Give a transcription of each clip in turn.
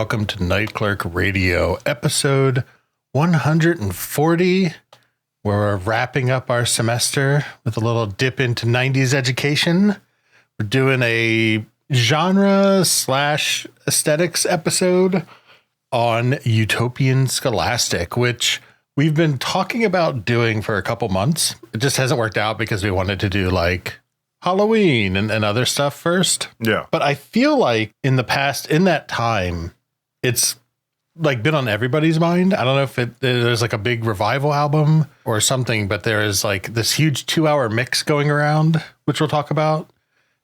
welcome to Night Clerk Radio, episode 140, where we're wrapping up our semester with a little dip into 90s education. We're doing a genre/aesthetics episode on Utopian Scholastic, which we've been talking about doing for a couple months. It just hasn't worked out because we wanted to do like Halloween and other stuff first. Yeah. But I feel like in the past, in that time, it's like been on everybody's mind. I don't know if there's like a big revival album or something, but there is like this huge 2-hour mix going around, which we'll talk about.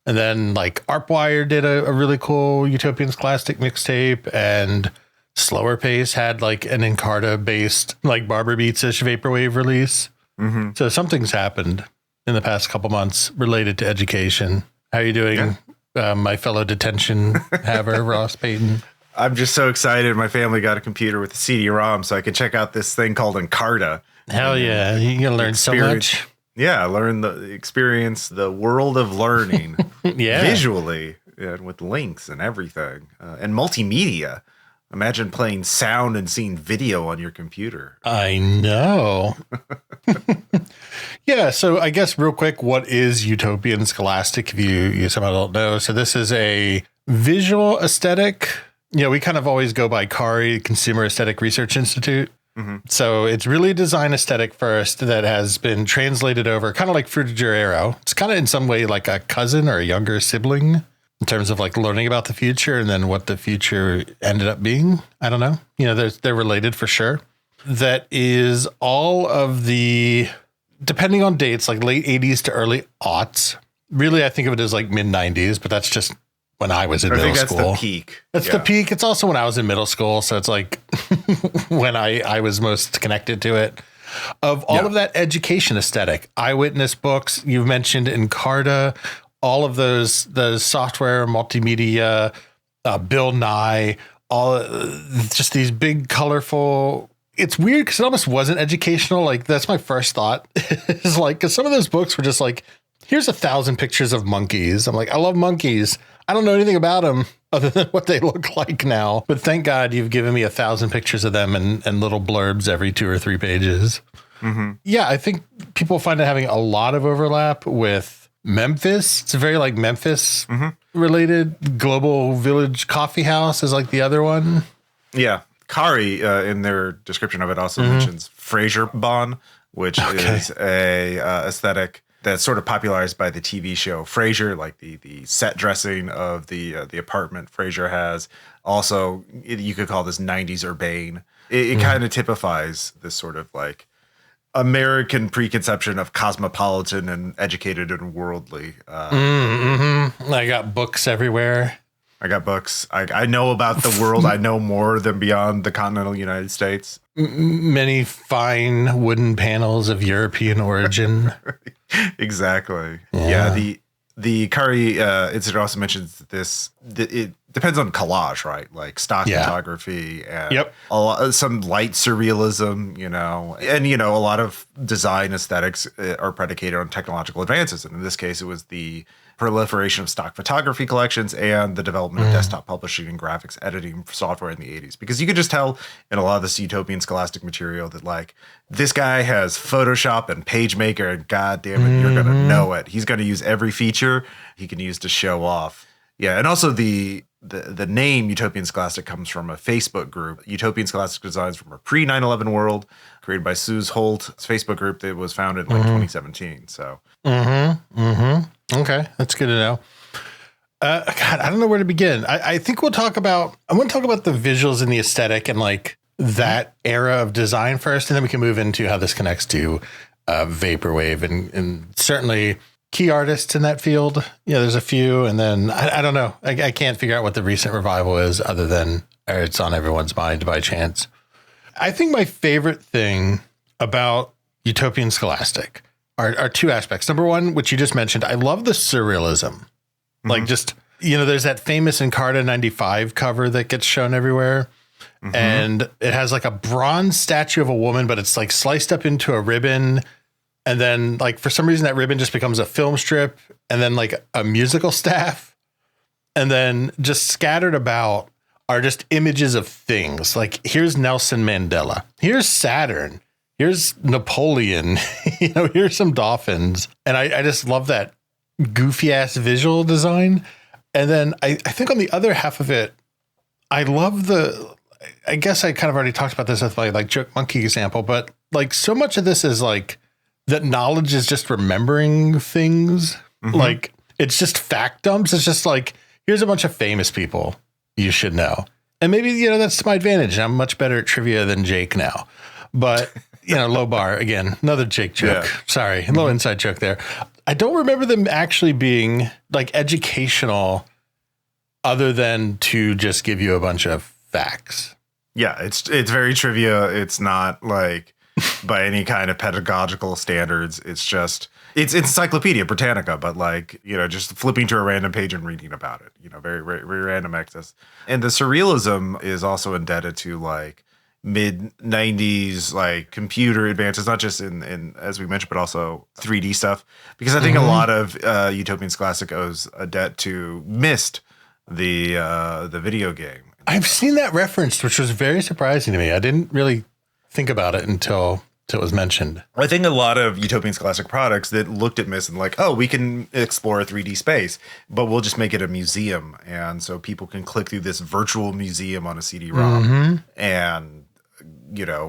And then like Arpwire did a really cool Utopian Scholastic mixtape, and Slower Pace had like an Encarta based like Barber Beats-ish Vaporwave release. Mm-hmm. So something's happened in the past couple months related to education. How are you doing, my fellow detention haver, Ross Payton? I'm just so excited. My family got a computer with a CD-ROM so I could check out this thing called Encarta. Hell yeah. You're going to learn so much. Yeah, experience the world of learning visually and with links and everything. And multimedia. Imagine playing sound and seeing video on your computer. I know. Yeah, so I guess real quick, what is Utopian Scholastic if you somehow don't know? So this is a visual aesthetic. We kind of always go by CARI, Consumer Aesthetic Research Institute. Mm-hmm. So it's really a design aesthetic first that has been translated over kind of like Fruta de Arrow. It's kind of in some way like a cousin or a younger sibling in terms of like learning about the future and then what the future ended up being. I don't know. They're related for sure. That is all of the, depending on dates, like late 80s to early aughts. Really, I think of it as like mid 90s, but that's just when I was in middle school. That's the peak. That's the peak. It's also when I was in middle school. So it's like when I was most connected to it. Of all of that education aesthetic, eyewitness books, you've mentioned Encarta, all of those software, multimedia, Bill Nye, all just these big, colorful. It's weird because it almost wasn't educational. Like that's my first thought. Is like because some of those books were just like, here's 1,000 pictures of monkeys. I'm like, I love monkeys. I don't know anything about them other than what they look like now. But thank God you've given me 1,000 pictures of them and little blurbs every 2 or 3 pages. Mm-hmm. Yeah, I think people find it having a lot of overlap with Memphis. It's very like Memphis related. Global Village Coffee House is like the other one. Yeah. CARI in their description of it also mentions Fraser Bond, which is a aesthetic that's sort of popularized by the TV show Frasier, like the set dressing of the apartment Frasier has. Also, you could call this 90s urbane. It kind of typifies this sort of like American preconception of cosmopolitan and educated and worldly. I got books everywhere. I got books. I know about the world. I know more than beyond the continental United States. Many fine wooden panels of European origin. Exactly. Yeah. The CARI Institute also mentions this. It depends on collage, right? Like stock photography and some light surrealism, and a lot of design aesthetics are predicated on technological advances. And in this case, it was the proliferation of stock photography collections and the development of desktop publishing and graphics editing software in the 80s. Because you could just tell in a lot of this Utopian Scholastic material that like this guy has Photoshop and PageMaker, and God damn it, you're going to know it. He's going to use every feature he can use to show off. Yeah, and also the name Utopian Scholastic comes from a Facebook group. Utopian Scholastic Designs from a pre-9/11 world, created by Suze Holt. It's a Facebook group that was founded in 2017. So. Okay, that's good to know. God, I don't know where to begin. I think I want to talk about the visuals and the aesthetic and like that era of design first, and then we can move into how this connects to Vaporwave and certainly key artists in that field. Yeah, there's a few. And then I don't know. I can't figure out what the recent revival is other than it's on everyone's mind by chance. I think my favorite thing about Utopian Scholastic are 2 aspects. Number one, which you just mentioned, I love the surrealism. Like just, there's that famous Encarta 95 cover that gets shown everywhere. And it has like a bronze statue of a woman, but it's like sliced up into a ribbon. And then like, for some reason that ribbon just becomes a film strip and then like a musical staff. And then just scattered about are just images of things. Like, here's Nelson Mandela. Here's Saturn. Here's Napoleon. Here's some dolphins. And I just love that goofy ass visual design. And then I think on the other half of it, I love I guess I kind of already talked about this with my like Joke Monkey example, but like so much of this is like that knowledge is just remembering things. Like it's just fact dumps. It's just like, here's a bunch of famous people you should know. And maybe, that's to my advantage. I'm much better at trivia than Jake now, but low bar again, another Jake joke. Yeah. Sorry. A little inside joke there. I don't remember them actually being like educational other than to just give you a bunch of facts. Yeah. It's very trivia. It's not like by any kind of pedagogical standards. It's just, it's Encyclopedia Britannica, but like, just flipping to a random page and reading about it, very, very, very random access. And the surrealism is also indebted to like mid 90s, like computer advances, not just in as we mentioned, but also 3D stuff, because I think a lot of Utopian Scholastic owes a debt to Myst, the video game. I've seen that referenced, which was very surprising to me. I didn't really think about it until it was mentioned. I think a lot of Utopian Scholastic products that looked at Myst and like, oh, we can explore a 3D space, but we'll just make it a museum. And so people can click through this virtual museum on a CD-ROM and,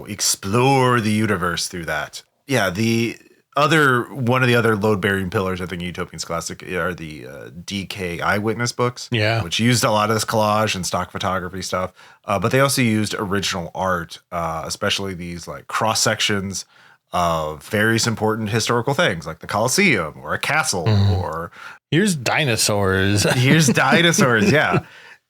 explore the universe through that. Yeah. One of the other load-bearing pillars, I think, Utopian Scholastic are the DK eyewitness books, which used a lot of this collage and stock photography stuff. But they also used original art, especially these like cross sections of various important historical things, like the Colosseum or a castle, or here's dinosaurs. Yeah.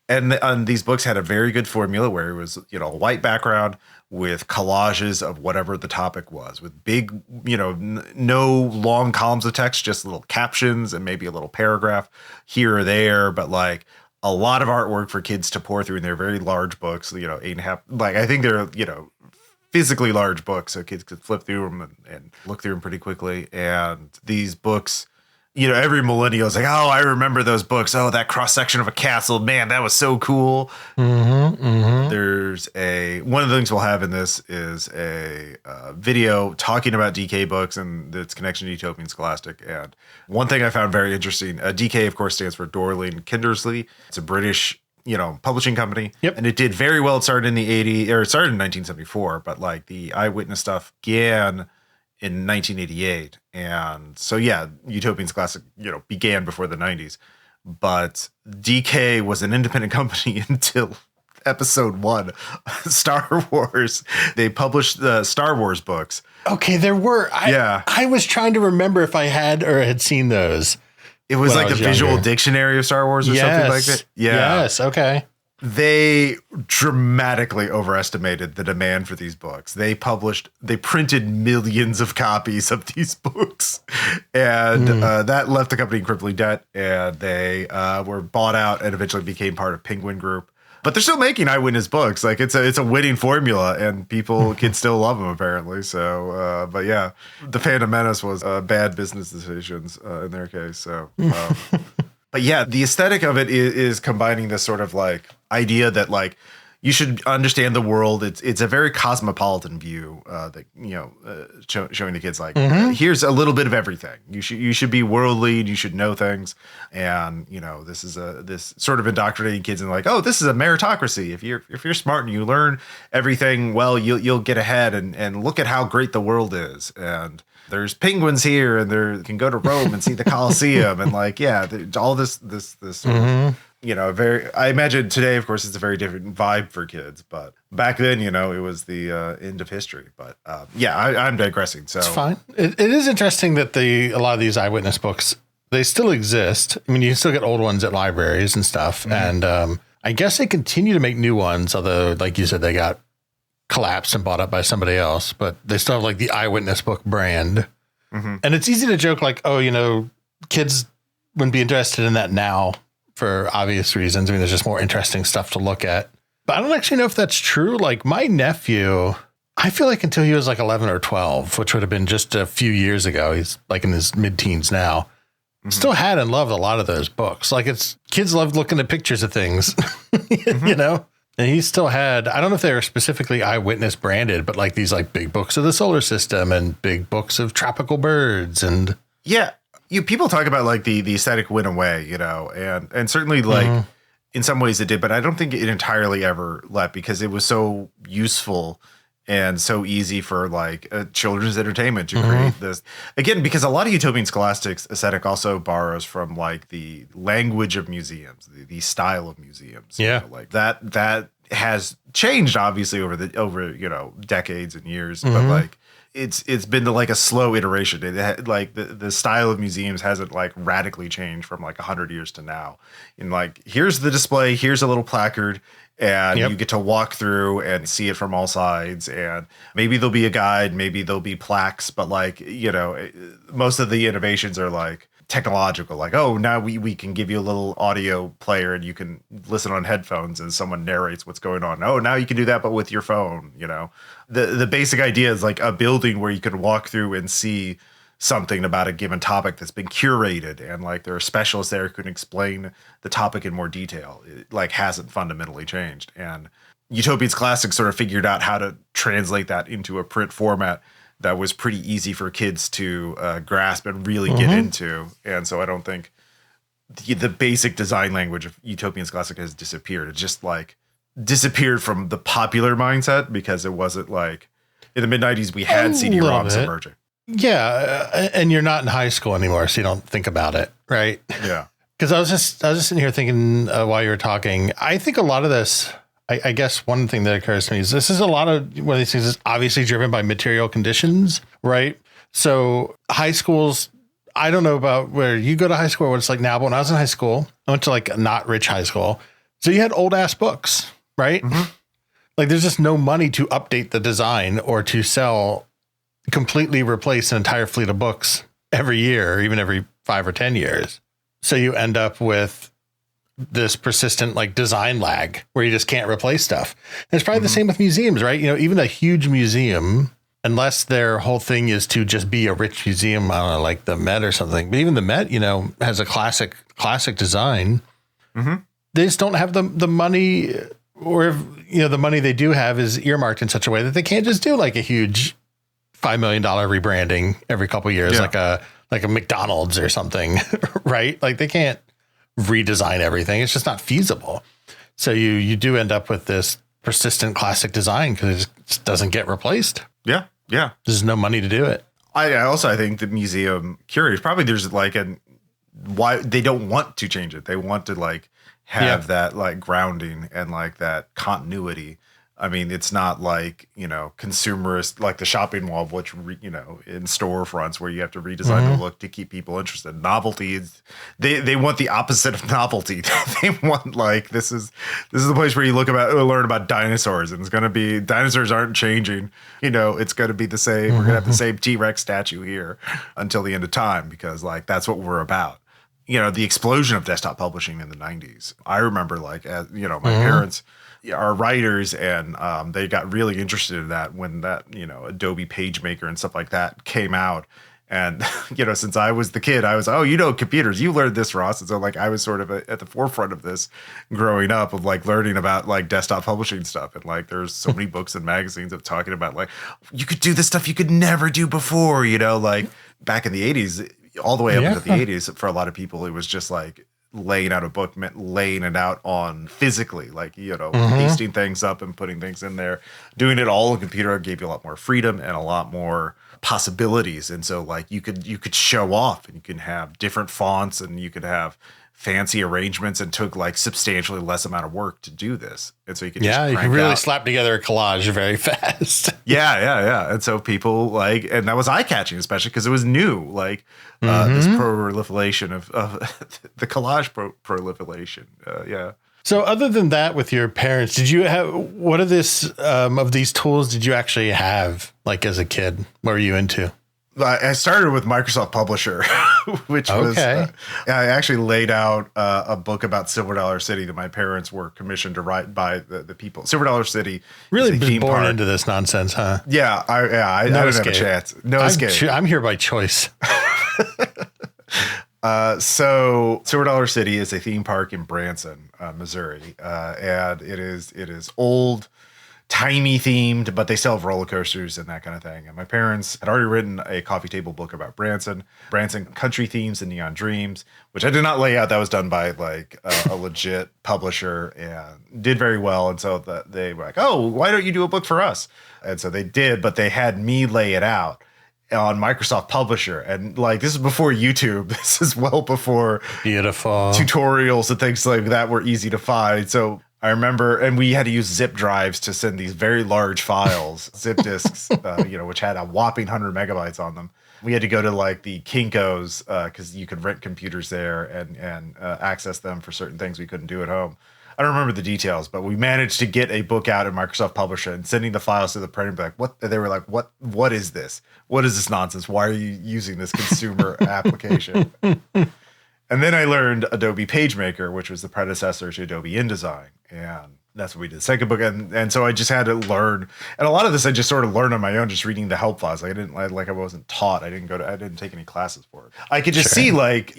And these books had a very good formula where it was, a white background with collages of whatever the topic was, with big, no long columns of text, just little captions and maybe a little paragraph here or there, but like a lot of artwork for kids to pour through. And they're very large books, 8.5, like I think they're, physically large books, so kids could flip through them and look through them pretty quickly. And these books, every millennial is like, oh, I remember those books. Oh, that cross section of a castle, man, that was so cool. There's one of the things we'll have in this is a video talking about DK books and its connection to Utopian Scholastic. And one thing I found very interesting, DK, of course, stands for Dorling Kindersley. It's a British, publishing company. Yep. And it did very well. It started in the 80s, or it started in 1974, but like the eyewitness stuff began in 1988. And so, Utopian Scholastic, began before the 90s. But DK was an independent company until episode 1, Star Wars. They published the Star Wars books. Okay, there were. I was trying to remember if I had or had seen those. It was like the visual dictionary of Star Wars or something like that. Yeah. Yes, okay. They dramatically overestimated the demand for these books. They printed millions of copies of these books, and that left the company in crippling debt, and they were bought out and eventually became part of Penguin Group. But they're still making eyewitness books. Like it's a winning formula, and people can still love them apparently. So, but yeah, the Phantom Menace was bad business decisions in their case. So, but yeah, the aesthetic of it is combining this sort of like idea that like you should understand the world. It's a very cosmopolitan view that showing the kids like here's a little bit of everything. You should be worldly. You should know things, and this is this sort of indoctrinating kids and like, oh, this is a meritocracy. If you're smart and you learn everything, well, you'll get ahead, and look at how great the world is. And there's penguins here, and you can go to Rome and see the Colosseum, and like all this sort of, I imagine today, of course, it's a very different vibe for kids, but back then, it was the end of history. But I'm digressing. So it's fine. It is interesting that a lot of these eyewitness books, they still exist. I mean, you can still get old ones at libraries and stuff. And I guess they continue to make new ones, although, like you said, they got collapsed and bought up by somebody else, but they still have like the eyewitness book brand. And it's easy to joke like, oh, kids wouldn't be interested in that now for obvious reasons. I mean, there's just more interesting stuff to look at, but I don't actually know if that's true. Like my nephew, I feel like until he was like 11 or 12, which would have been just a few years ago, he's like in his mid-teens now, still had and loved a lot of those books. Like kids love looking at pictures of things, And he still had, I don't know if they were specifically Eyewitness branded, but like these like big books of the solar system and big books of tropical birds. And yeah, people talk about like the aesthetic went away, you know, and certainly like in some ways it did, but I don't think it entirely ever left because it was so useful and so easy for like children's entertainment to create this. Again, because a lot of Utopian Scholastic's aesthetic also borrows from like the language of museums, the style of museums. Yeah. You know, like that has changed obviously over you know, decades and years, but like it's been like a slow iteration. It had, like the style of museums hasn't like radically changed from like 100 years to now. And like, here's the display, here's a little placard, and you get to walk through and see it from all sides. And maybe there'll be a guide, maybe there'll be plaques, but like, you know, most of the innovations are like technological, like, oh, now we can give you a little audio player and you can listen on headphones and someone narrates what's going on. Oh, now you can do that, but with your phone, you know. The basic idea is like a building where you can walk through and see something about a given topic that's been curated, and like there are specialists there who can explain the topic in more detail. It like hasn't fundamentally changed. And Utopian Scholastic sort of figured out how to translate that into a print format that was pretty easy for kids to grasp and really get into. And so I don't think the basic design language of Utopian Scholastic has disappeared. It just like disappeared from the popular mindset because it wasn't like in the mid-90s we had CD-ROMs emerging. Yeah, and you're not in high school anymore, so you don't think about it, right? Yeah. Because I was just sitting here thinking while you were talking, I think a lot of this, I guess one thing that occurs to me is this is a lot of one of these things is obviously driven by material conditions, right? So high schools, I don't know about where you go to high school or what it's like now, but when I was in high school, I went to like a not rich high school. So you had old ass books, right? Like there's just no money to update the design or to completely replace an entire fleet of books every year, or even every 5 or 10 years. So you end up with this persistent like design lag where you just can't replace stuff. And it's probably the same with museums, right? You know, even a huge museum, unless their whole thing is to just be a rich museum, I don't know, like the Met or something, but even the Met, you know, has a classic design. They just don't have the money, or if, you know, the money they do have is earmarked in such a way that they can't just do like a huge $5 million rebranding every couple of years, like a McDonald's or something, right? Like they can't redesign everything. It's just not feasible. So you do end up with this persistent classic design because it just doesn't get replaced. Yeah. Yeah. There's no money to do it. I think the museum curators, probably there's like why they don't want to change it. They want to like have that like grounding and like that continuity. I mean, it's not like, you know, consumerist, like the shopping mall, which, you know, in storefronts where you have to redesign the look to keep people interested. Novelty is, they want the opposite of novelty. They want like, this is the place where you learn about dinosaurs, and it's going to be, dinosaurs aren't changing. You know, it's going to be the same. We're going to have the same T-Rex statue here until the end of time, because like, that's what we're about. You know, the explosion of desktop publishing in the 90s. I remember like, you know, my parents are writers, and they got really interested in that when that, you know, Adobe PageMaker and stuff like that came out. And, you know, since I was the kid, I was, oh, you know, computers, you learned this, Ross. And so like, I was sort of at the forefront of this growing up, of like learning about like desktop publishing stuff. And like, there's so many books and magazines of talking about like, you could do this stuff you could never do before, you know, like back in the 80s, all the way up into the 80s, for a lot of people, it was just like, laying out a book meant laying it out on physically, like, you know, pasting things up and putting things in there. Doing it all on a computer gave you a lot more freedom and a lot more possibilities. And so like you could show off, and you can have different fonts, and you could have fancy arrangements, and took like substantially less amount of work to do this. And so you could you can really slap together a collage very fast. Yeah. And so people like, and that was eye-catching, especially because it was new, like this proliferation of the collage proliferation. Yeah. So other than that, with your parents, did you have, what of these tools did you actually have like as a kid? What were you into? I started with Microsoft Publisher, which was, I actually laid out a book about Silver Dollar City that my parents were commissioned to write by the people. Silver Dollar City. Really was born into this nonsense, huh? Yeah. I didn't have a chance. No escape. I'm here by choice. So Silver Dollar City is a theme park in Branson, Missouri, and it is old, timey themed, but they still have roller coasters and that kind of thing. And my parents had already written a coffee table book about Branson country themes and neon dreams, which I did not lay out. That was done by like a legit publisher and did very well. And so they were like, oh, why don't you do a book for us? And so they did, but they had me lay it out on Microsoft Publisher. And like, this is before YouTube. This is well before beautiful tutorials and things like that were easy to find. So I remember, and we had to use zip drives to send these very large files, zip disks, which had a whopping 100 megabytes on them. We had to go to like the Kinko's because you could rent computers there and access them for certain things we couldn't do at home. I don't remember the details, but we managed to get a book out in Microsoft Publisher and sending the files to the printer. Like, what? They were like, what is this? What is this nonsense? Why are you using this consumer application? And then I learned Adobe PageMaker, which was the predecessor to Adobe InDesign. And that's what we did. Second book. And so I just had to learn. And a lot of this I just sort of learned on my own, just reading the help files. Like I wasn't taught. I didn't take any classes for it. I could just see like,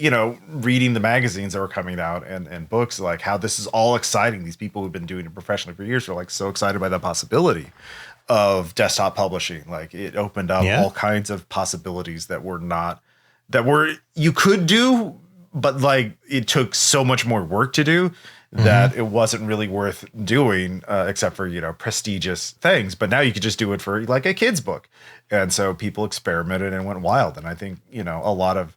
reading the magazines that were coming out and books, like how this is all exciting. These people who've been doing it professionally for years were like so excited by the possibility of desktop publishing. Like it opened up all kinds of possibilities that you could do, but like it took so much more work to do that it wasn't really worth doing, except for, prestigious things. But now you could just do it for like a kid's book. And so people experimented and went wild. And I think, a lot of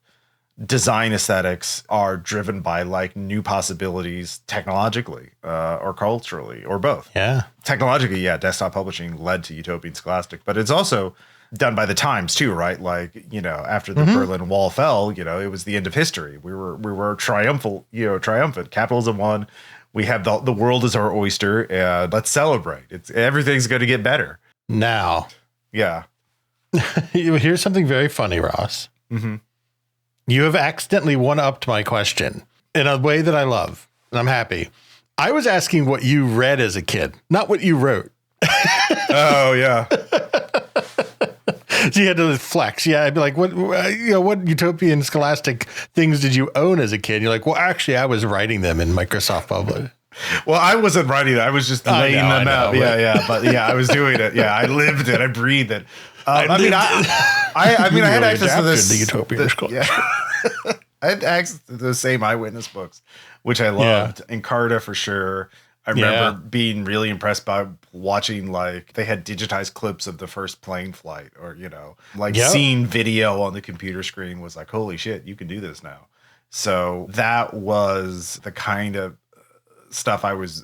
design aesthetics are driven by like new possibilities technologically or culturally or both. Yeah. Technologically, desktop publishing led to Utopian Scholastic, but it's also done by the times too, right? Like, after the Berlin Wall fell, it was the end of history. We were triumphant. Capitalism won. We have the world is our oyster, and let's celebrate. Everything's going to get better now. Yeah. Here's something very funny, Ross. Mm-hmm. You have accidentally one-upped my question in a way that I love, and I'm happy. I was asking what you read as a kid, not what you wrote. Oh yeah. So you had to flex. Yeah, I'd be like, what Utopian Scholastic things did you own as a kid? You're like, well, actually, I was writing them in Microsoft Publisher. Well, I wasn't writing it. I was just laying them out. But I was doing it. Yeah, I lived it. I breathed it. I had access to this. The Utopian Scholastic. Yeah. I had access to those same eyewitness books, which I loved. Encarta for sure. I remember being really impressed by watching, like, they had digitized clips of the first plane flight or, seeing video on the computer screen was like, holy shit, you can do this now. So that was the kind of stuff I was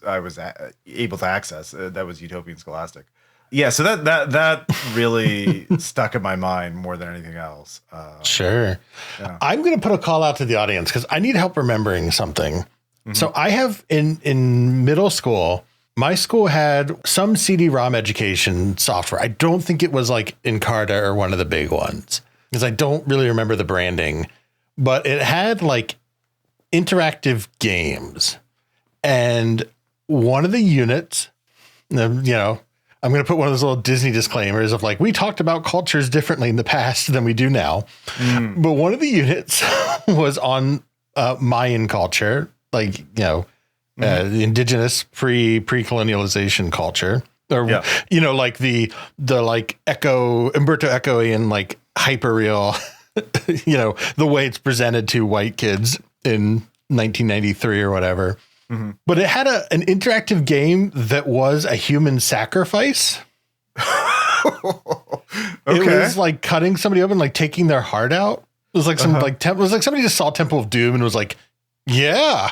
able to access. That was Utopian Scholastic. Yeah, so that really stuck in my mind more than anything else. Sure. Yeah. I'm going to put a call out to the audience because I need help remembering something. So I have in middle school, my school had some CD-ROM education software. I don't think it was like Encarta or one of the big ones because I don't really remember the branding, but it had like interactive games. And one of the units, I'm going to put one of those little Disney disclaimers of like, we talked about cultures differently in the past than we do now. But one of the units was on Mayan culture. Like, the indigenous pre-colonialization culture or, like the like Umberto Ecoian, like hyperreal, the way it's presented to white kids in 1993 or whatever. But it had an interactive game that was a human sacrifice. It was like cutting somebody open, like taking their heart out. It was like it was like somebody just saw Temple of Doom and was like, yeah,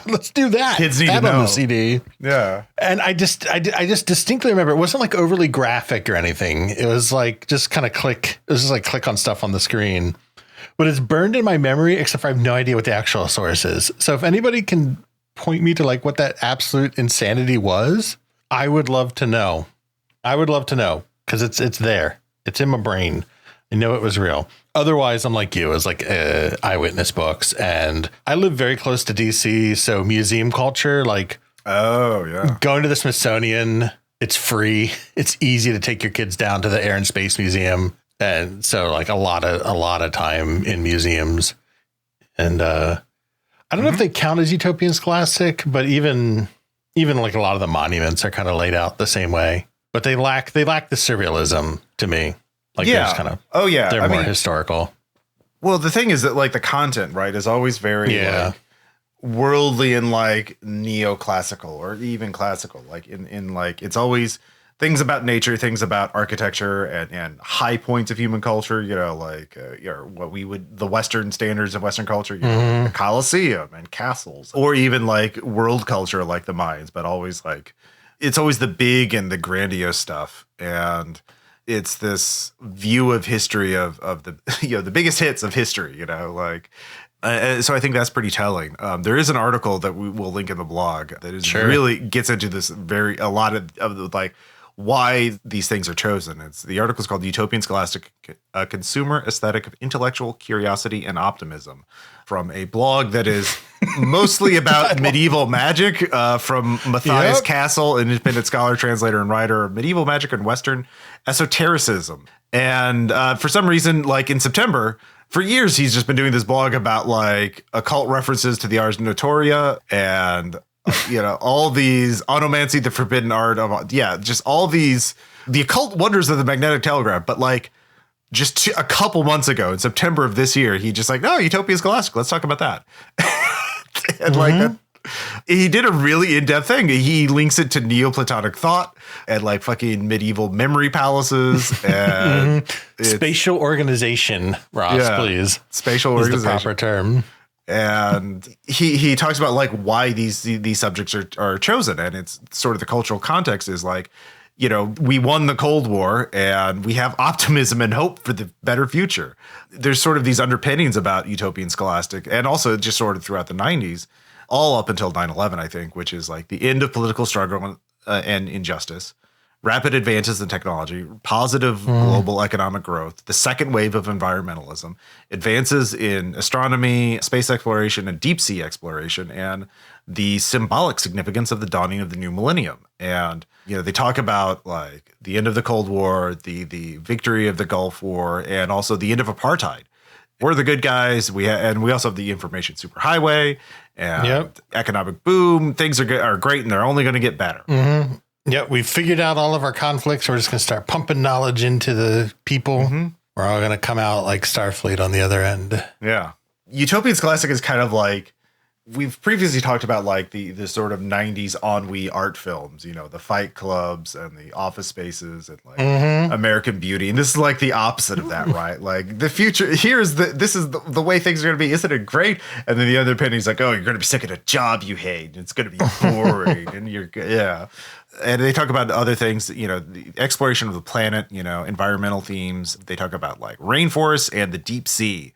let's do that. Kids need to know. On the CD. Yeah. And I just distinctly remember it wasn't like overly graphic or anything. It was like just kind of click. It was just like click on stuff on the screen. But it's burned in my memory, except for I have no idea what the actual source is. So if anybody can point me to like what that absolute insanity was, I would love to know. Because it's there. It's in my brain. I know it was real. Otherwise, I'm like you. It was like eyewitness books. And I live very close to DC. So museum culture, like, going to the Smithsonian, it's free. It's easy to take your kids down to the Air and Space Museum. And so like a lot of time in museums. And I don't know if they count as Utopian Scholastic, but even like a lot of the monuments are kind of laid out the same way. But they lack the surrealism to me. Like they're just kind of they're more historical. Well, the thing is that like the content, right, is always very like worldly and like neoclassical or even classical. Like in like it's always things about nature, things about architecture and high points of human culture, you know, like what we would, the Western standards of Western culture, you know, the Colosseum and castles, or even like world culture like the Mayans, but always like, it's always the big and the grandiose stuff. And it's this view of history of the, you know, the biggest hits of history, you know, like, so I think that's pretty telling. There is an article that we will link in the blog that is really gets into this a lot of like, why these things are chosen. The article is called Utopian Scholastic, a consumer aesthetic of intellectual curiosity and optimism, from a blog that is mostly about medieval magic, from Matthias Castle, an independent scholar, translator, and writer of medieval magic and Western esotericism. And for some reason, like in September, for years, he's just been doing this blog about like occult references to the Ars Notoria and you know, all these onomancy, the forbidden art of, just all these, the occult wonders of the magnetic telegraph. But like just a couple months ago in September of this year, he just like, no, Utopian Scholastic, let's talk about that. And like he did a really in-depth thing. He links it to Neoplatonic thought and like fucking medieval memory palaces and spatial organization, Ross, please. Spatial organization. Is the proper term. And he talks about like why these subjects are chosen. And it's sort of the cultural context is like, you know, we won the Cold War and we have optimism and hope for the better future. There's sort of these underpinnings about Utopian Scholastic and also just sort of throughout the 90s, all up until 9/11, I think, which is like the end of political struggle and injustice, rapid advances in technology, positive global economic growth, the second wave of environmentalism, advances in astronomy, space exploration, and deep sea exploration, and the symbolic significance of the dawning of the new millennium. And, you know, they talk about like the end of the Cold War, the victory of the Gulf War, and also the end of apartheid. We're the good guys. We also have the information superhighway and economic boom. Things are great, and they're only going to get better. Yeah, we've figured out all of our conflicts. We're just going to start pumping knowledge into the people. We're all going to come out like Starfleet on the other end. Yeah. Utopian Scholastic is kind of like, we've previously talked about like the sort of 90s ennui art films, you know, the Fight Clubs and the Office Spaces and like American Beauty. And this is like the opposite of that, right? Like the future, this is the way things are going to be. Isn't it great? And then the other penny's like, oh, you're going to be sick of a job you hate. And it's going to be boring. And and they talk about other things, you know, the exploration of the planet, you know, environmental themes. They talk about like rainforests and the deep sea.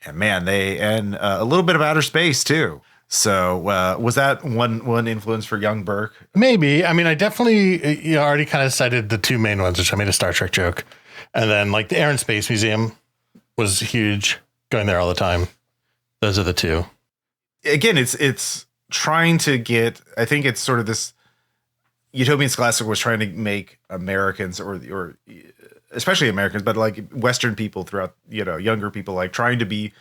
And man, and a little bit of outer space too. So was that one influence for young Burke? Maybe. I mean, I definitely already kind of cited the two main ones, which I made a Star Trek joke. And then like the Air and Space Museum was huge, going there all the time. Those are the two. Again, it's trying to get, I think it's sort of this, Utopian Scholastic was trying to make Americans or especially Americans, but like Western people throughout, you know, younger people, like trying to be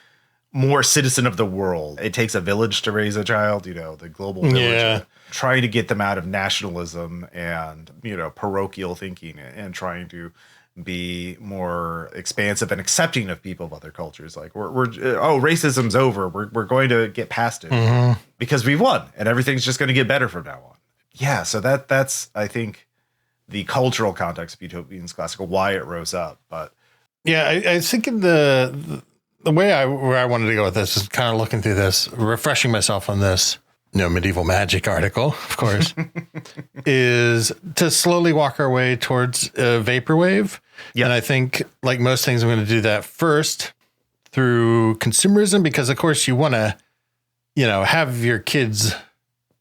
more citizen of the world. It takes a village to raise a child, you know, the global village, trying to get them out of nationalism and, you know, parochial thinking and trying to be more expansive and accepting of people of other cultures. Like racism's over. We're going to get past it because we won and everything's just going to get better from now on. Yeah. So that's, I think, the cultural context of Utopian Scholastic, why it rose up. But yeah, I think in the way where I wanted to go with this is kind of looking through this, refreshing myself on this, you know, medieval magic article, of course, is to slowly walk our way towards Vaporwave. Yep. And I think like most things, I'm going to do that first through consumerism, because of course you want to, you know, have your kids,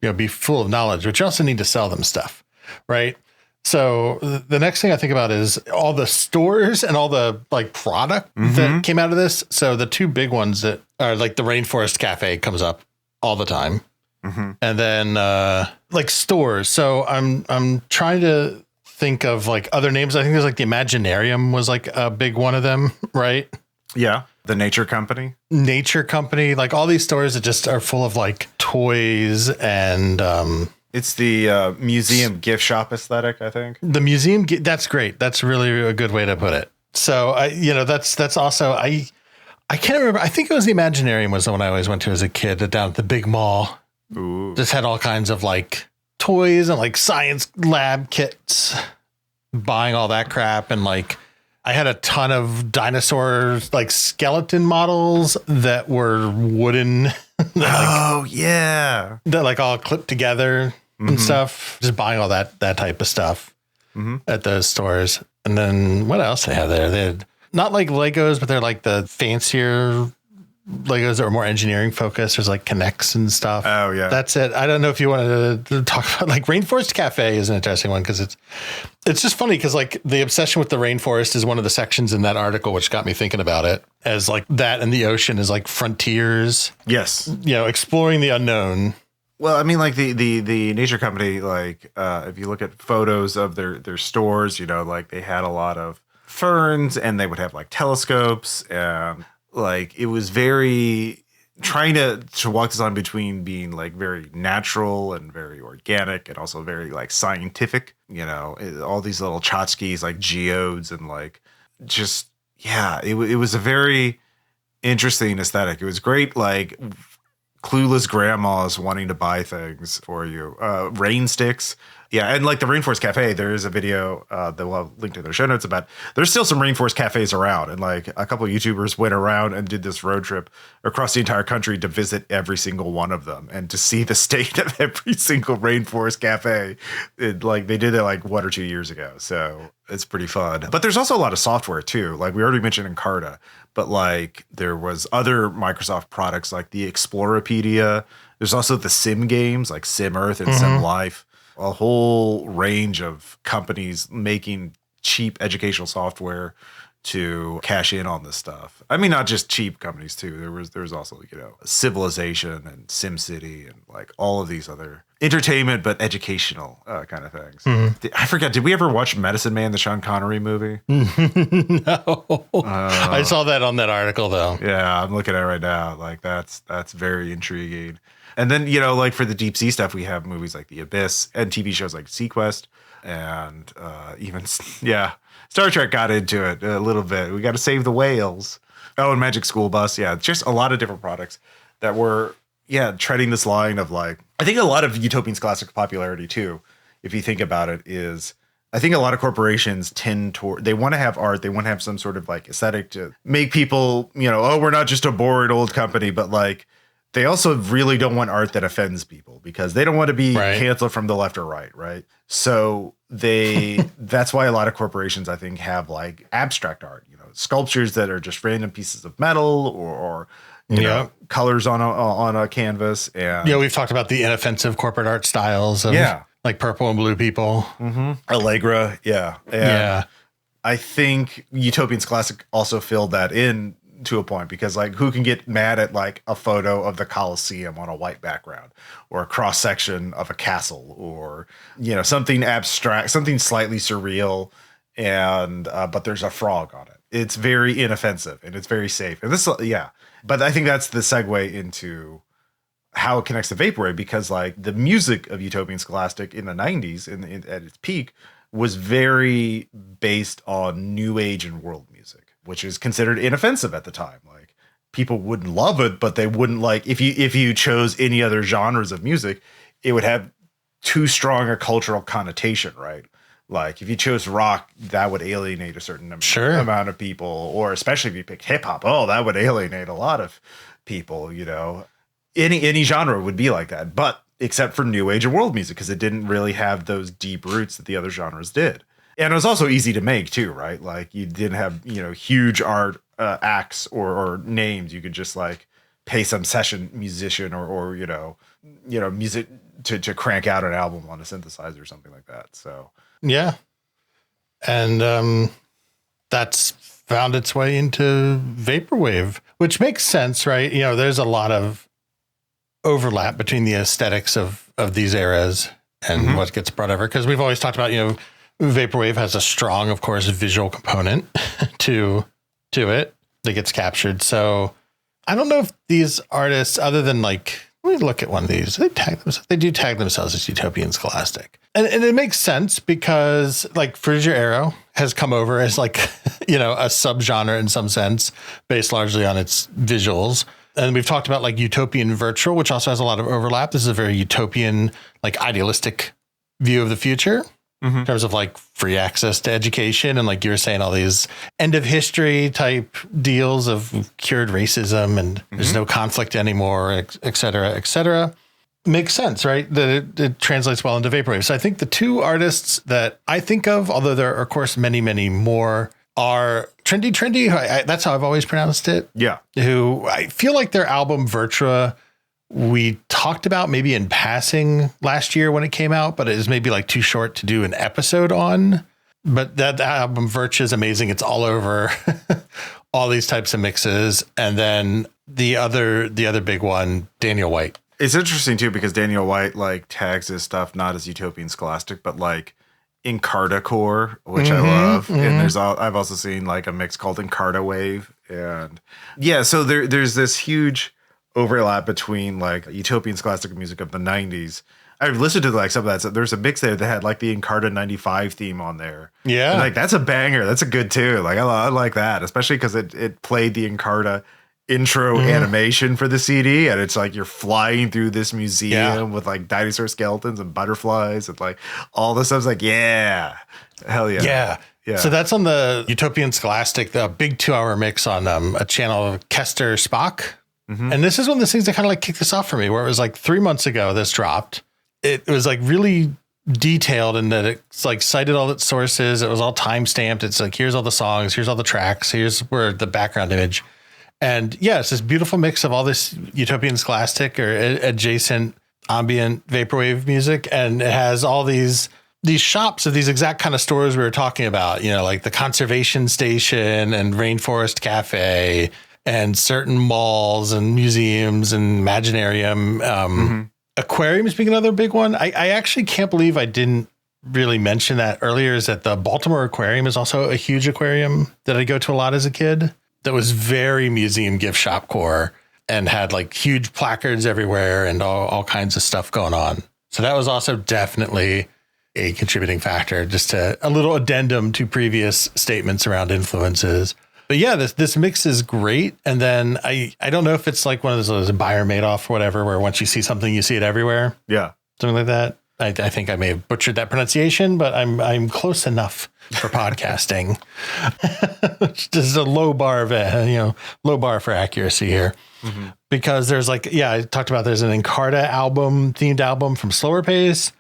you know, be full of knowledge, but you also need to sell them stuff. Right. So the next thing I think about is all the stores and all the like product that came out of this. So the two big ones that are like the Rainforest Cafe comes up all the time. And then like stores. So I'm trying to think of like other names. I think there's like the Imaginarium was like a big one of them. Right. Yeah. The Nature Company. Nature Company, like all these stores that just are full of like toys and it's the museum gift shop aesthetic, I think. The museum, that's great. That's really a good way to put it. So that's also, I can't remember. I think it was the Imaginarium was the one I always went to as a kid down at the big mall. Ooh. Just had all kinds of like toys and like science lab kits, buying all that crap. And like, I had a ton of dinosaurs, like skeleton models that were wooden. Yeah. That like all clipped together and stuff. Just buying all that type of stuff at those stores. And then what else they had there? They had not like Legos, but they're like the fancier Legos that were more engineering focused. There's like Connects and stuff. Oh yeah. That's it. I don't know if you wanted to talk about like Rainforest Cafe is an interesting one because it's just funny because like the obsession with the rainforest is one of the sections in that article, which got me thinking about it as like that and the ocean is like frontiers. Yes. Exploring the unknown. Well, I mean, like the Nature Company, like if you look at photos of their stores, like they had a lot of ferns and they would have like telescopes and like it was very trying to walk this line between being like very natural and very organic and also very like scientific, all these little tchotchkes like geodes and like just, yeah, it was a very interesting aesthetic. It was great. Like clueless grandmas wanting to buy things for you, rain sticks. Yeah, and like the Rainforest Cafe, there is a video that we'll have linked in the show notes about. There's still some rainforest cafes around, and like a couple of YouTubers went around and did this road trip across the entire country to visit every single one of them and to see the state of every single rainforest cafe. Like they did it like 1 or 2 years ago, so it's pretty fun. But there's also a lot of software too. Like we already mentioned Encarta, but like there was other Microsoft products like the Encyclopedia. There's also the Sim games like Sim Earth and Sim Life. A whole range of companies making cheap educational software to cash in on this stuff. I mean, not just cheap companies too. There was also, Civilization and SimCity and like all of these other entertainment, but educational kind of things. I forgot. Did we ever watch Medicine Man, the Sean Connery movie? No. I saw that on that article though. Yeah, I'm looking at it right now. Like that's very intriguing. And then, like for the deep sea stuff, we have movies like The Abyss and TV shows like Sequest and even, Star Trek got into it a little bit. We got to save the whales. Oh, and Magic School Bus. Yeah, just a lot of different products that were, treading this line of like, I think a lot of Utopian Scholastic popularity too, if you think about it, is I think a lot of corporations tend toward, they want to have art. They want to have some sort of like aesthetic to make people, we're not just a boring old company, but like, they also really don't want art that offends people because they don't want to be canceled from the left or right? So that's why a lot of corporations, I think, have like abstract art, sculptures that are just random pieces of metal or colors on a canvas. And we've talked about the inoffensive corporate art styles of like purple and blue people. Allegra. Yeah. And I think Utopian Scholastic also filled that in to a point because like who can get mad at like a photo of the Colosseum on a white background or a cross section of a castle or something abstract, something slightly surreal and but there's a frog on it. It's very inoffensive and it's very safe. And this but I think that's the segue into how it connects to Vaporwave because like the music of Utopian Scholastic in the 90s at its peak was very based on new age and world music, which is considered inoffensive at the time. Like people wouldn't love it, but they wouldn't like if you chose any other genres of music, it would have too strong a cultural connotation, right? Like if you chose rock, that would alienate a certain amount of people, or especially if you picked hip hop, that would alienate a lot of people, Any genre would be like that, but except for new age and world music, because it didn't really have those deep roots that the other genres did. And it was also easy to make too, right? Like you didn't have, huge art acts or names. You could just like pay some session musician or music to crank out an album on a synthesizer or something like that. So yeah, and that's found its way into Vaporwave, which makes sense, right? There's a lot of overlap between the aesthetics of these eras and what gets brought over, because we've always talked about, Vaporwave has a strong, of course, visual component to it. that gets captured. So I don't know if these artists, other than like, let me look at one of these. They do tag themselves as Utopian Scholastic. And it makes sense because like Frasier Arrow has come over as like, you know, a subgenre in some sense, based largely on its visuals. And we've talked about like Utopian Virtual, which also has a lot of overlap. This is a very utopian, like idealistic view of the future in terms of like free access to education. And like you were saying, all these end of history type deals of cured racism and there's no conflict anymore, et cetera, et cetera. Makes sense, right? That it translates well into Vaporwave. So I think the two artists that I think of, although there are, of course, many, many more, are Trendy. That's how I've always pronounced it. Yeah. Who I feel like their album Virtua, we talked about maybe in passing last year when it came out, but it is maybe like too short to do an episode on. But that album Virtua is amazing. It's all over all these types of mixes. And then the other big one, Daniel White. It's interesting too, because Daniel White like tags his stuff not as Utopian Scholastic, but like Encarta core, which I love. And I've also seen like a mix called Encarta Wave. And yeah, so there's this huge overlap between like Utopian Scholastic music of the 90s. I've listened to like some of that. So there's a mix there that had like the Encarta 95 theme on there. Yeah. And, like that's a banger. That's a good tune. Like I like that, especially because it played the Encarta intro animation for the CD, and it's like you're flying through this museum with like dinosaur skeletons and butterflies and like all this stuff's like, yeah, hell yeah. So that's on the Utopian Scholastic, the big 2-hour mix on a channel of Kester Spock. And this is one of the things that kind of like kicked this off for me, where it was like 3 months ago this dropped. It was like really detailed in that it's like cited all its sources. It was all time stamped. It's like, here's all the songs, here's all the tracks, here's where the background image. And yeah, it's this beautiful mix of all this Utopian Scholastic or adjacent ambient Vaporwave music. And it has all these shops of these exact kind of stores we were talking about, you know, like the Conservation Station and Rainforest Cafe and certain malls and museums and Imaginarium. Aquarium is being another big one. I actually can't believe I didn't really mention that earlier, is that the Baltimore Aquarium is also a huge aquarium that I go to a lot as a kid. That was very museum gift shop core and had like huge placards everywhere and all kinds of stuff going on. So that was also definitely a contributing factor, just a little addendum to previous statements around influences. But yeah, this mix is great. And then I don't know if it's like one of those Bayer Madoff or whatever, where once you see something, you see it everywhere. Yeah. Something like that. I think I may have butchered that pronunciation, but I'm close enough for podcasting. This is a low bar for accuracy here, because there's like, I talked about, there's an Encarta themed album from Slower Pace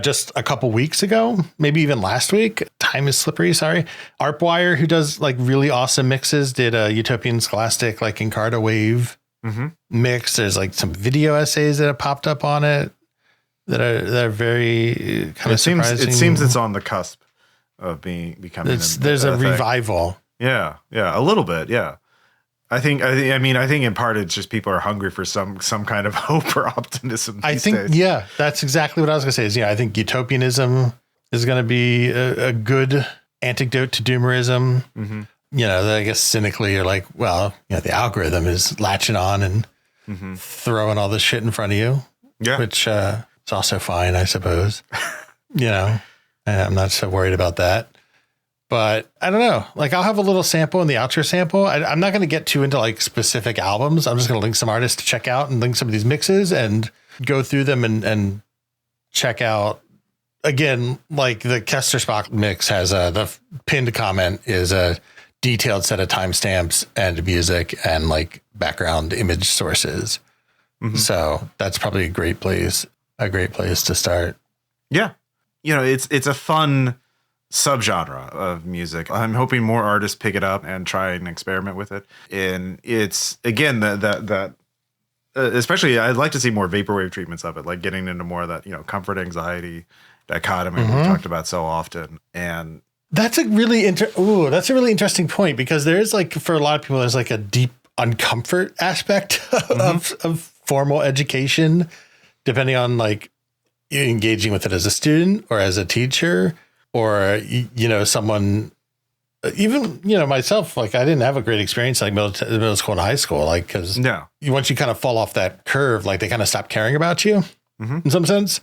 just a couple weeks ago, maybe even last week. Time is slippery. Sorry. Arpwire, who does like really awesome mixes, did a Utopian Scholastic, like Encarta Wave mix. There's like some video essays that have popped up on it that are very kind of surprising. It seems it's on the cusp of becoming. There's a revival. Yeah, a little bit. Yeah, I think in part it's just people are hungry for some kind of hope or optimism. I think days. That's exactly what I was gonna say. I think utopianism is gonna be a good antidote to doomerism. You know, I guess cynically you're like, well, you know, the algorithm is latching on and throwing all this shit in front of you. Yeah, which it's also fine, I suppose. You know, I'm not so worried about that. But I don't know. Like, I'll have a little sample in the outro sample. I'm not going to get too into like specific albums. I'm just going to link some artists to check out and link some of these mixes and go through them and check out. Again, like the Kester Spock mix has the pinned comment is a detailed set of timestamps and music and like background image sources. So that's probably a great place to start. Yeah. You know, it's a fun subgenre of music. I'm hoping more artists pick it up and try and experiment with it. And it's, again, that especially I'd like to see more Vaporwave treatments of it, like getting into more of that, you know, comfort anxiety dichotomy we've talked about so often. And that's a really interesting point, because there is like, for a lot of people, there's like a deep uncomfort aspect of formal education, depending on like you engaging with it as a student or as a teacher, or, you know, someone even, myself, like I didn't have a great experience like middle school and high school, like, because once you kind of fall off that curve, like they kind of stop caring about you in some sense.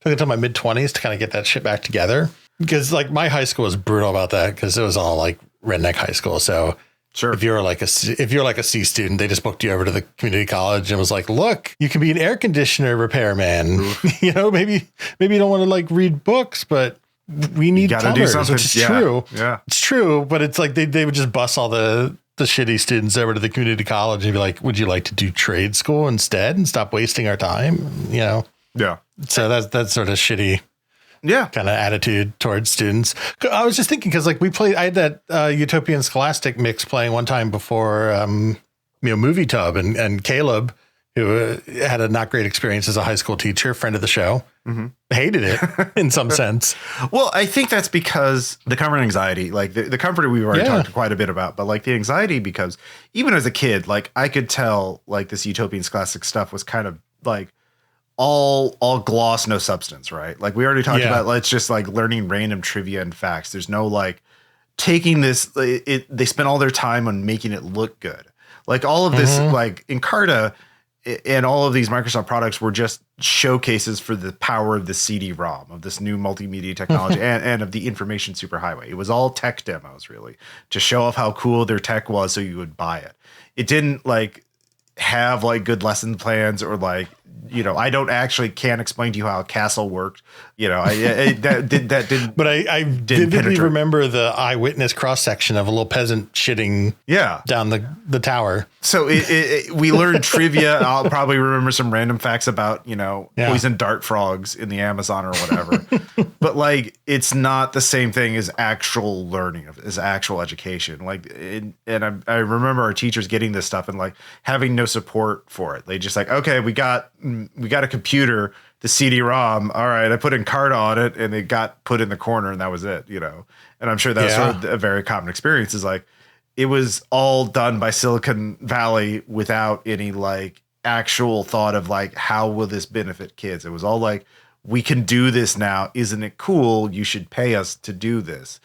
Took until my mid 20s to kind of get that shit back together, because like my high school was brutal about that, because it was all like redneck high school. So sure, if you're like a C student, they just booked you over to the community college and was like, look, you can be an air conditioner repairman. Maybe you don't want to like read books, but we need plumbers, which is true. Yeah, it's true. But it's like they would just bus all the shitty students over to the community college and be like, would you like to do trade school instead and stop wasting our time? Yeah. So that's sort of shitty. Kind of attitude towards students. I was just thinking, because like I had that Utopian Scholastic mix playing one time before, Movie Tub, and Caleb, who had a not great experience as a high school teacher, friend of the show, hated it in some sense. Well, I think that's because the comfort anxiety, like the comfort we've already talked quite a bit about, but like the anxiety, because even as a kid, like I could tell like this Utopian Scholastic stuff was kind of like all gloss, no substance, right? Like we already talked about, it's just like learning random trivia and facts. There's no like taking this, they spend all their time on making it look good. Like all of this, like Encarta and all of these Microsoft products were just showcases for the power of the CD-ROM, of this new multimedia technology and of the information superhighway. It was all tech demos, really, to show off how cool their tech was so you would buy it. It didn't like have like good lesson plans or like, can't explain to you how a castle worked. That didn't. But I vividly remember the eyewitness cross section of a little peasant shitting down the tower. So we learned trivia. I'll probably remember some random facts about poison dart frogs in the Amazon or whatever. But like it's not the same thing as actual learning, as actual education. Like I remember our teachers getting this stuff and like having no support for it. They just like, okay, we got a computer, the CD-ROM. All right, I put Encarta on it, and it got put in the corner, and that was it. And I'm sure that's sort of a very common experience. Is like it was all done by Silicon Valley without any like actual thought of like how will this benefit kids. It was all like, we can do this now. Isn't it cool? You should pay us to do this.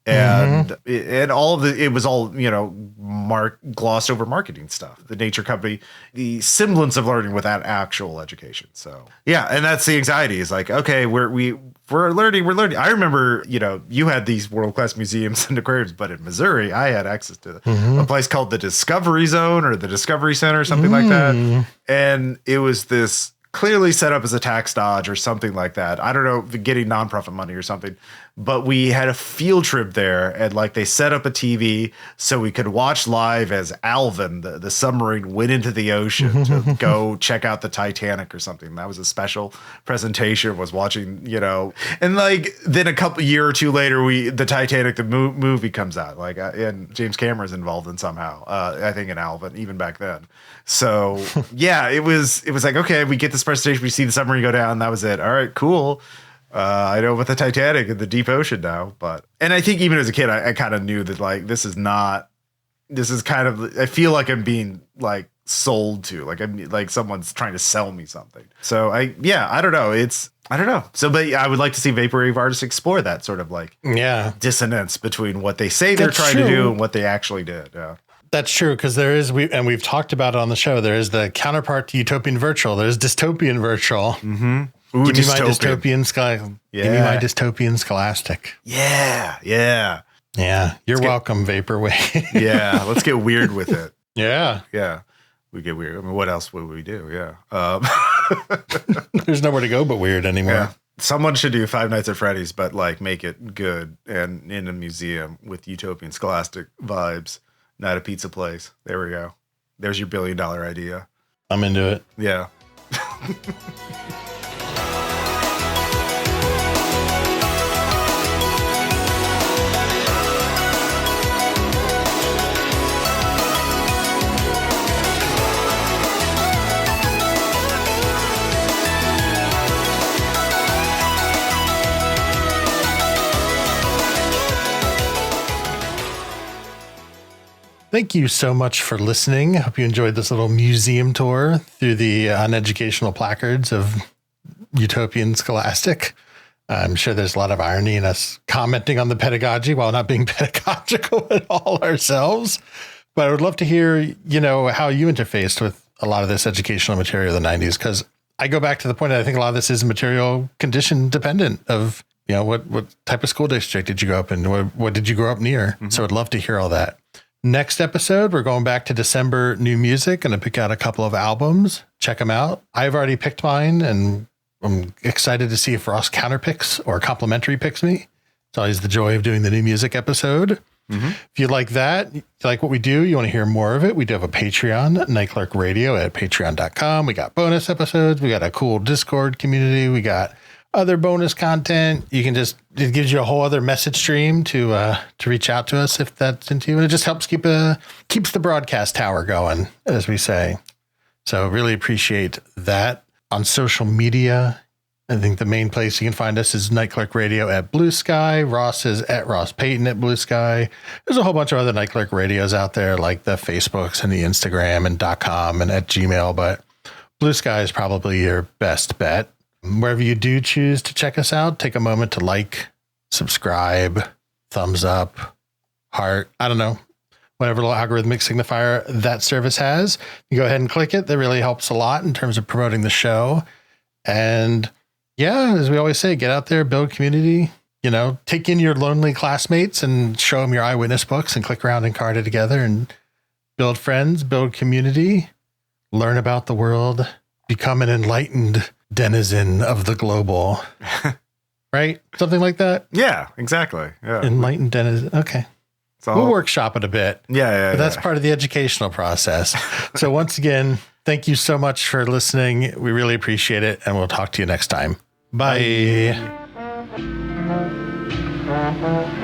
And and all of it was all glossed over marketing stuff. The Nature Company, the semblance of learning without actual education. So and that's the anxiety. Is like, okay, we're learning. I remember you had these world class museums and aquariums, but in Missouri, I had access to a place called the Discovery Zone or the Discovery Center or something like that, and it was this clearly set up as a tax dodge or something like that. I don't know, getting nonprofit money or something. But we had a field trip there, and like they set up a TV so we could watch live as Alvin, the submarine, went into the ocean to go check out the Titanic or something. That was a special presentation, was watching, and like then a year or two later, the Titanic, the movie comes out, like, and James Cameron's involved in somehow, I think in Alvin, even back then. So it was like, okay, we get this presentation, we see the submarine go down, that was it. All right, cool. I know about the Titanic and the deep ocean now, and I think even as a kid, I kind of knew that like, this is kind of, I feel like I'm being like sold to, like I'm like someone's trying to sell me something. So I don't know. So, but I would like to see Vaporwave artists explore that sort of like dissonance between what they say they're trying to do and what they actually did. Yeah. That's true, because there is, we've talked about it on the show, there is the counterpart to Utopian Virtual. There's Dystopian Virtual. Ooh, give me my dystopian Give me my dystopian Scholastic. Yeah. You're welcome, Vaporwave. Let's get weird with it. Yeah. We get weird. I mean, what else would we do? There's nowhere to go but weird anymore. Yeah. Someone should do Five Nights at Freddy's, but like make it good and in a museum with Utopian Scholastic vibes, not a pizza place. There we go. There's your $1 billion idea. I'm into it. Yeah. Thank you so much for listening. I hope you enjoyed this little museum tour through the uneducational placards of Utopian Scholastic. I'm sure there's a lot of irony in us commenting on the pedagogy while not being pedagogical at all ourselves. But I would love to hear, how you interfaced with a lot of this educational material in the 90s, because I go back to the point that I think a lot of this is material condition dependent of, what type of school district did you grow up in? What did you grow up near? Mm-hmm. So I'd love to hear all that. Next episode, we're going back to December new music. Going to pick out a couple of albums. Check them out. I've already picked mine, and I'm excited to see if Ross counterpicks or complimentary picks me. It's always the joy of doing the new music episode. Mm-hmm. If you like that, you like what we do, you want to hear more of it, we do have a Patreon, Night Clerk Radio at patreon.com. We got bonus episodes. We got a cool Discord community. We got other bonus content. It gives you a whole other message stream to reach out to us if that's into you. And it just helps keeps the broadcast tower going, as we say. So really appreciate that. On social media, I think the main place you can find us is Night Clerk Radio at Blue Sky. Ross is at Ross Payton at Blue Sky. There's a whole bunch of other Night Clerk Radios out there, like the Facebooks and the Instagram and .com and at Gmail, but Blue Sky is probably your best bet. Wherever you do choose to check us out, take a moment to like, subscribe, thumbs up, heart, I don't know, whatever little algorithmic signifier that service has. You go ahead and click it. That really helps a lot in terms of promoting the show. And yeah, as we always say, get out there, build community, take in your lonely classmates and show them your eyewitness books and click around Encarta together and build friends, build community, learn about the world, become an enlightened denizen of the global, right? Something like that. Yeah, exactly. Yeah. Enlightened denizen. Okay. We'll workshop it a bit. Yeah. But that's part of the educational process. So once again, thank you so much for listening. We really appreciate it. And we'll talk to you next time. Bye. Bye.